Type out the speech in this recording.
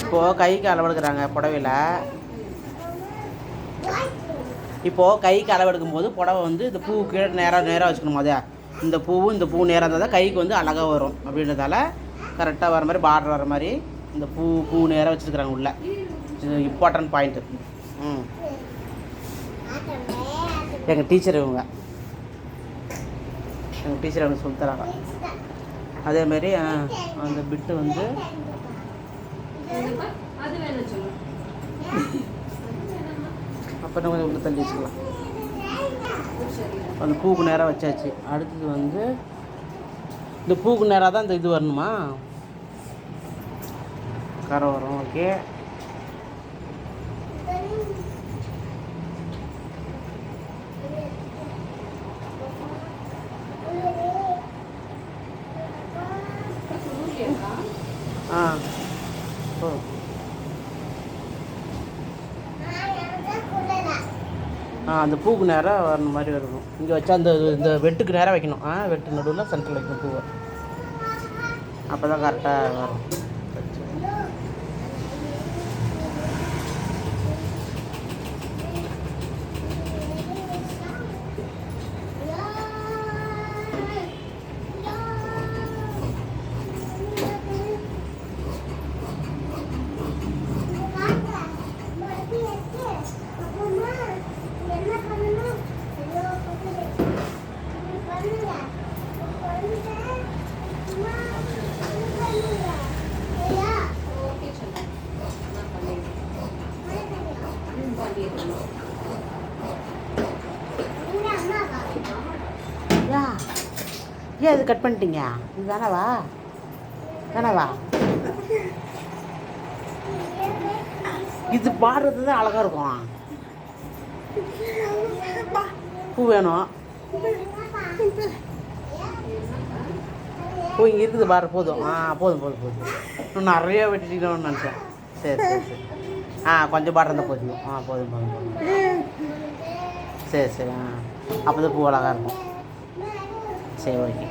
இப்போது கைக்கு அளவெடுக்கிறாங்க புடவையில். இப்போது கைக்கு அளவெடுக்கும்போது புடவை வந்து இந்த பூ கீழே நேராக வச்சுக்கணும். அதை இந்த பூ நேராக இருந்தால் தான் கைக்கு வந்து அழகாக வரும். அப்படின்றதால கரெக்டாக வர மாதிரி பார்டர் வர மாதிரி இந்த பூ நேராக வச்சுருக்குறாங்க உள்ள. இது இம்பார்ட்டன்ட் பாயிண்ட்டு. எங்கள் டீச்சர் எங்கள் டீச்சர் அவங்க சொல்லி தராங்க. அதேமாரி அந்த பிட்டு வந்து அப்போ நம்ம கொஞ்சம் உள்ள தள்ளி வச்சுக்கலாம். அந்த பூக்கு நேராக வச்சாச்சு. அடுத்தது வந்து இந்த பூக்கு நேராக தான் இந்த இது வரணுமா, கரை வரும். ஓகே, அந்த பூக்கு நேராக வரணும் மாதிரி வரணும். இங்கே வச்சா இந்த வெட்டுக்கு நேராக வைக்கணும். வெட்டு நடுவில் சென்டரில் வைக்கணும் பூவை. அப்போ தான் கரெக்டாக வரும். ஏன் இது கட் பண்ணிட்டீங்க? இது வேணாவா? இது பாடுறது தான் அழகாக இருக்கும். பூ வேணும். பூ இங்கே இருக்குது பாரு. போதும். போதும். இன்னும் நிறையா வெட்டிட்டோம்னு நினச்சேன். சரி. கொஞ்சம் பாடுற இருந்தால் போதும். போதும். சரி. அப்போ தான் பூ அழகாக இருக்கும். சரி, ஓகே.